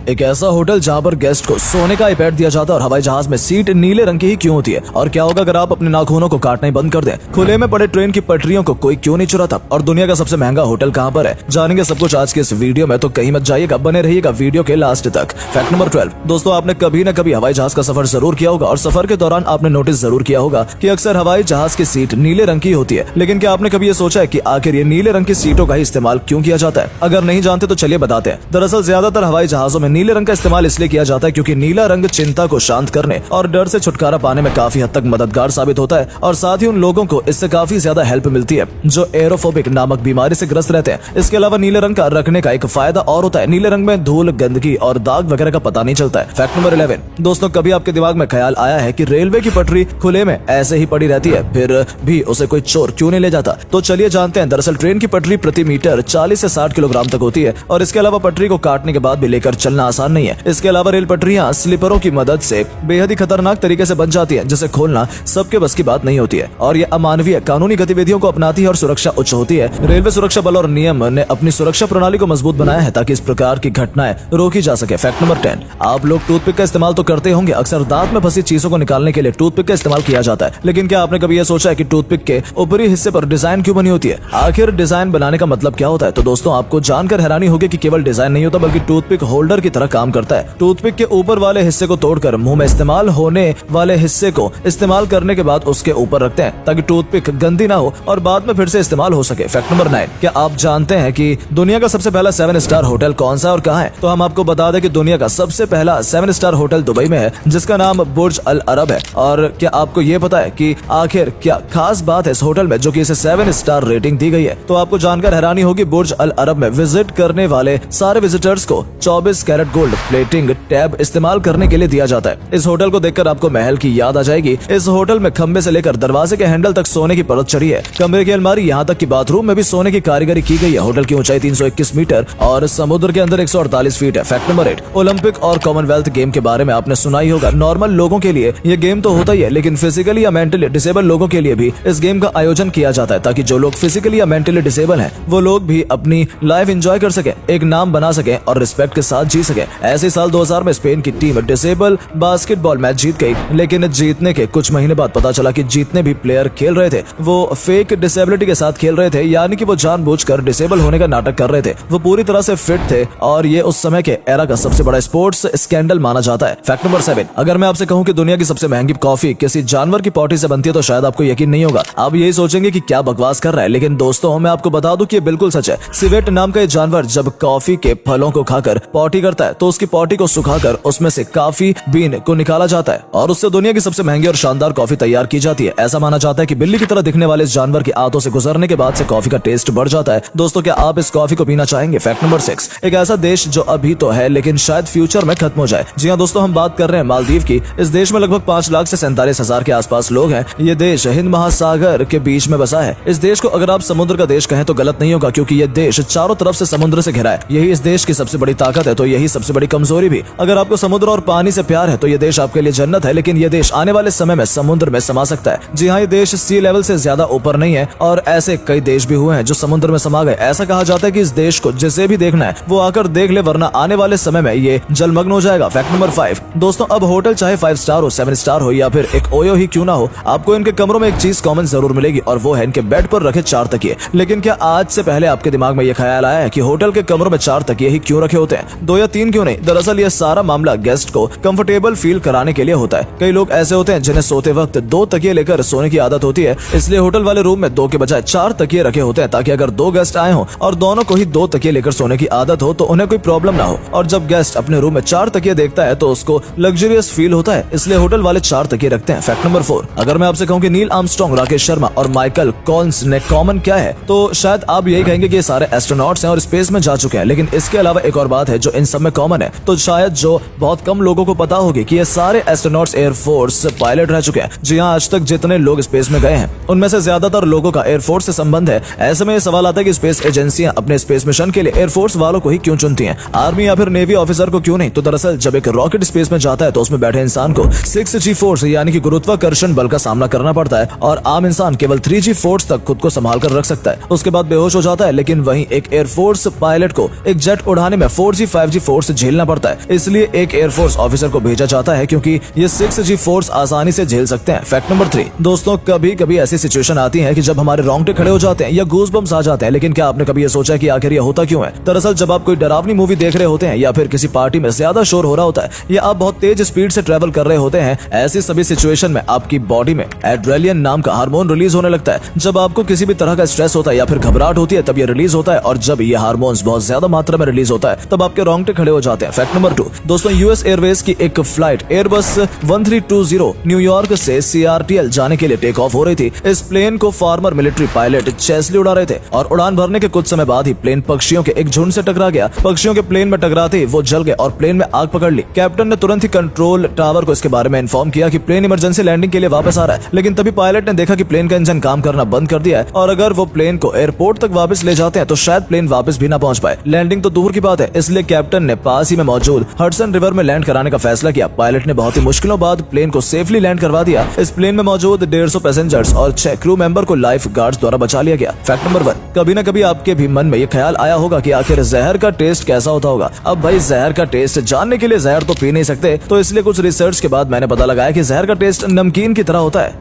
एक ऐसा होटल जहाँ पर गेस्ट को सोने का आईपैड दिया जाता है और हवाई जहाज में सीट नीले रंग की ही क्यों होती है, और क्या होगा अगर आप अपने नाखूनों को काटना ही बंद कर दें। खुले में पड़े ट्रेन की पटरियों को कोई क्यों नहीं चुराता, और दुनिया का सबसे महंगा होटल कहाँ पर है, जानेंगे सब कुछ आज के इस वीडियो में। तो कहीं मत जाइएगा, बने रहिएगा वीडियो के लास्ट तक। Fact number 12। दोस्तों, आपने कभी न कभी हवाई जहाज का सफर जरूर किया होगा और सफर के दौरान आपने नोटिस जरूर किया होगा कि अक्सर हवाई जहाज की सीट नीले रंग की होती है। लेकिन क्या आपने कभी ये सोचा है कि आखिर ये नीले रंग की सीटों का ही इस्तेमाल क्यों किया जाता है? अगर नहीं जानते तो चलिए बताते हैं। दरअसल ज्यादातर हवाई जहाजों में नीले रंग का इस्तेमाल इसलिए किया जाता है क्योंकि नीला रंग चिंता को शांत करने और डर से छुटकारा पाने में काफी हद तक मददगार साबित होता है, और साथ ही उन लोगों को इससे काफी ज्यादा हेल्प मिलती है जो एरोफोबिक नामक बीमारी से ग्रस्त रहते हैं। इसके अलावा नीले रंग का रखने का एक फायदा और होता है, नीले रंग में धूल, गंदगी और दाग वगैरह का पता नहीं चलता है। Fact number 11। दोस्तों, कभी आपके दिमाग में ख्याल आया है कि रेलवे की पटरी खुले में ऐसे ही पड़ी रहती है, फिर भी उसे कोई चोर क्यों नहीं ले जाता? तो चलिए जानते हैं। दरअसल ट्रेन की पटरी प्रति मीटर 40 से 60 किलोग्राम तक होती है, और इसके अलावा पटरी को काटने के बाद भी लेकर चलना आसान नहीं है। इसके अलावा रेल पटरियां स्लीपरों की मदद से बेहद ही खतरनाक तरीके से बन जाती है, जिसे खोलना सबके बस की बात नहीं होती है, और ये अमानवीय कानूनी गतिविधियों को अपनाती है और सुरक्षा उच्च होती है। रेलवे सुरक्षा बल और नियम ने अपनी सुरक्षा प्रणाली को मजबूत बनाया है ताकि इस प्रकार की घटनाएं रोकी जा सके। Fact number 10। आप लोग टूथपिक का इस्तेमाल तो करते होंगे। अक्सर दांत में फंसी चीजों को निकालने के लिए टूथपिक का इस्तेमाल किया जाता है, लेकिन क्या आपने कभी यह सोचा है कि टूथपिक के ऊपरी हिस्से पर डिजाइन क्यों बनी होती है? आखिर डिजाइन बनाने का मतलब क्या होता है? तो दोस्तों, आपको जानकर हैरानी होगी कि केवल डिजाइन नहीं होता बल्कि टूथपिक होल्डर की तरह काम करता है। टूथपिक के ऊपर वाले हिस्से को तोड़कर मुंह में इस्तेमाल होने वाले हिस्से को इस्तेमाल करने के बाद उसके ऊपर रखते हैं ताकि टूथपिक गंदी ना हो और बाद में फिर से इस्तेमाल हो सके। Fact number 9। क्या आप जानते हैं कि दुनिया का सबसे पहला 7 स्टार होटल कौन सा और कहाँ है? तो हम आपको बता दें कि दुनिया का सबसे पहला 7 स्टार होटल दुबई में है, जिसका नाम बुर्ज अल अरब है। और क्या आपको ये पता है कि आखिर क्या खास बात है इस होटल में जो कि इसे 7 स्टार रेटिंग दी गई है? तो आपको जानकर हैरानी होगी, बुर्ज अल अरब में विजिट करने वाले सारे विजिटर्स को 24 कैरेट गोल्ड प्लेटिंग टैब इस्तेमाल करने के लिए दिया जाता है। इस होटल को देखकर आपको महल की याद आ जाएगी। इस होटल में खंबे से लेकर दरवाजे के हैंडल तक सोने की परत चढ़ी है। कमरे की अलमारी यहाँ तक कि बाथरूम में भी सोने की कारीगरी की गई है। होटल की ऊंचाई 321 मीटर और समुद्र के अंदर 148 फीट है। Fact number 8। ओलंपिक और कॉमनवेल्थ गेम के बारे में आपने सुना ही होगा। नॉर्मल लोगों के लिए ये गेम तो होता ही है, लेकिन फिजिकली या मेंटली डिसेबल लोगों के लिए भी इस गेम का आयोजन किया जाता है ताकि जो लोग फिजिकली या मेंटली डिसेबल हैं वो लोग भी अपनी लाइफ एंजॉय कर सके, एक नाम बना सके और रिस्पेक्ट के साथ जी सके। ऐसे साल 2000 में स्पेन की टीम डिसेबल बास्केटबॉल मैच जीत गई, लेकिन जीतने के कुछ महीने बाद पता चला कि जितने भी प्लेयर खेल रहे थे वो फेक डिसेबिलिटी के साथ खेल रहे थे, यानी कि वो जानबूझकर डिसेबल होने का नाटक कर रहे थे। वो पूरी तरह से फिट थे और ये उस समय के एरा का सबसे बड़ा स्पोर्ट्स स्कैंडल माना जाता है। Fact number 7। अगर मैं आपसे कहूं कि दुनिया की सबसे महंगी कॉफी किसी जानवर की पॉटी से बनती है तो शायद आपको यकीन नहीं होगा। आप यही सोचेंगे कि क्या बकवास कर रहा है, लेकिन दोस्तों मैं आपको बता दूं कि ये बिल्कुल सच है। सिवेट नाम का ये जानवर जब कॉफी के फलों को खाकर पॉटी करता है तो उसकी पॉटी को सुखाकर उसमें से काफी बीन को निकाला जाता है और उससे दुनिया की सबसे महंगी और शानदार कॉफी तैयार की जाती है। ऐसा माना जाता है कि बिल्ली की तरह दिखने वाले इस जानवर की आंतों से गुजरने के बाद से कॉफी का टेस्ट बढ़ जाता है। दोस्तों, क्या आप इस कॉफी को पीना चाहेंगे? Fact number 6। एक ऐसा देश जो अभी तो है लेकिन शायद फ्यूचर में खत्म हो जाए। जी हाँ दोस्तों, हम बात कर रहे हैं मालदीव की। इस देश में लगभग 5 लाख से 47 हजार के आसपास लोग हैं। ये देश हिंद महासागर के बीच में बसा है। इस देश को अगर आप समुद्र का देश कहें तो गलत नहीं होगा, क्योंकि ये देश चारों तरफ से समुद्र से घिरा है। यही इस देश की सबसे बड़ी ताकत है, तो यही सबसे बड़ी कमजोरी भी। अगर आपको समुद्र और पानी से प्यार है तो ये देश आपके लिए जन्नत है, लेकिन ये देश आने वाले समय में समुद्र में समा सकता है। जी हाँ, ये देश सी लेवल से ज्यादा ऊपर नहीं है, और ऐसे कई देश भी हुए हैं जो समुद्र में समा गए। ऐसा कहा जाता है कि इस देश को जिसे भी देखना है वो आकर देख ले, वरना आने वाले समय में ये जलमग्न हो जाएगा। Fact number 5। दोस्तों, अब होटल चाहे 5 स्टार हो, 7 स्टार हो या फिर एक ओयो ही क्यों ना हो, आपको इनके कमरों में एक चीज कॉमन जरूर मिलेगी, और वो है इनके बेड पर रखे 4 तकिए। लेकिन क्या आज से पहले आपके दिमाग में यह ख्याल आया है कि होटल के कमरों में 4 तकिए ही क्यों रखे होते हैं? 2 या 3 क्यों नहीं? दरअसल यह सारा मामला गेस्ट को कंफर्टेबल फील कराने के लिए होता है। कई लोग ऐसे होते हैं जिन्हें सोते वक्त 2 तकिए लेकर सोने की आदत होती है, इसलिए होटल वाले रूम में 2 के बजाय 4 तकिए रखे होते हैं ताकि अगर 2 गेस्ट आए हों और दोनों को ही 2 तकिए लेकर सोने की आदत हो तो उन्हें कोई प्रॉब्लम ना हो। और जब गेस्ट अपने रूम में 4 तकिए देखता है तो उसको लग्जरियस फील होता है, इसलिए होटल वाले 4 तकिए रखते हैं। Fact number 4। अगर मैं आपसे कहूं कि नील आर्मस्ट्रांग, राकेश शर्मा और माइकल कॉल्स ने कॉमन क्या है, तो शायद आप यही कहेंगे कि ये सारे एस्ट्रोनॉट्स हैं और स्पेस में जा चुके हैं। लेकिन इसके अलावा एक और बात है जो इन सब में कॉमन है, तो शायद जो बहुत कम लोगों को पता होगी कि ये सारे एस्ट्रोनॉट्स एयरफोर्स पायलट रह चुके हैं। जी हाँ, आज तक जितने लोग स्पेस में गए हैं उनमें से ज्यादातर लोगों का एयरफोर्स से संबंध है। ऐसे में ये सवाल आता है कि स्पेस एजेंसियां अपने स्पेस मिशन के लिए एयरफोर्स वालों को ही क्यों चुनती हैं, आर्मी या फिर नेवी ऑफिसर को क्यों नहीं? तो दरअसल जब एक रॉकेट स्पेस में जाता है तो उसमें बैठे इंसान को 6G फोर्स यानी कि गुरुत्वाकर्षण बल का सामना करना पड़ता है, और आम इंसान केवल 3G फोर्स तक खुद को संभाल कर रख सकता है, उसके बाद बेहोश हो जाता है। लेकिन वहीं एक एयरफोर्स पायलट को एक जेट उड़ाने में 4G 5G फोर्स फोर्स झेलना पड़ता है, इसलिए एक एयरफोर्स ऑफिसर को भेजा जाता है क्योंकि ये 6G फोर्स आसानी से झेल सकते हैं। फैक्ट नंबर 3, दोस्तों कभी कभी ऐसी सिचुएशन आती है कि जब हमारे रोंगटे खड़े हो जाते हैं या गूज़बम्प्स आ जाते हैं, लेकिन क्या आपने कभी ये सोचा है कि आखिर ये होता क्यों है? दरअसल जब आप कोई डरावनी मूवी देख रहे होते हैं या फिर किसी पार्टी में ज्यादा शोर हो रहा होता है या आप बहुत तेज स्पीड से ट्रेवल कर रहे होते हैं, ऐसी सभी सिचुएशन में आपकी बॉडी में एड्रेनलिन नाम का हार्मोन रिलीज होने लगता है। जब आपको किसी भी तरह का स्ट्रेस होता है या फिर घबराहट होती है तब ये रिलीज होता है, और जब ये हार्मोन्स बहुत ज्यादा मात्रा में रिलीज होता है तब आपके रोंगटे खड़े हो जाते हैं। फैक्ट नंबर 2, दोस्तों यूएस एयरवेज की एक फ्लाइट एयरबस 1320 न्यूयॉर्क से सीआरटीएल जाने के लिए टेक ऑफ हो रही थी। इस प्लेन को फार्मर मिलिट्री पायलट चेस्ली उड़ा रहे थे और उड़ान भरने के कुछ समय बाद ही प्लेन पक्षियों के एक झुंड से टकरा गया। पक्षियों के प्लेन में टकराते ही वो जल गए और प्लेन में आग पकड़ ली। कैप्टन ने तुरंत ही कंट्रोल टावर को इसके बारे में इन्फॉर्म किया कि प्लेन इमरजेंसी लैंडिंग के लिए वापस आ रहा है, लेकिन तभी पायलट ने देखा कि प्लेन का इंजन काम करना बंद कर दिया है और अगर वो प्लेन को एयरपोर्ट तक वापस ले जाते हैं तो शायद प्लेन वापस भी ना पहुंच पाए। लैंडिंग तो दूर की बात है, इसलिए कैप्टन ने पास ही में मौजूद हडसन रिवर में लैंड कराने का फैसला किया। पायलट ने बहुत ही मुश्किलों बाद प्लेन को सेफली लैंड करवा दिया। इस प्लेन में मौजूद 150 पैसेंजर्स और 6 क्रू मेंबर को लाइफ गार्ड्स द्वारा बचा लिया गया। फैक्ट नंबर 1, कभी न कभी आपके भी मन में ये ख्याल आया होगा कि आखिर जहर का टेस्ट कैसा होता होगा। अब भाई जहर का टेस्ट जानने के लिए जहर तो पी नहीं सकते, तो इसलिए कुछ रिसर्च के बाद मैंने पता लगाया कि जहर का टेस्ट नमकीन की तरह होता है।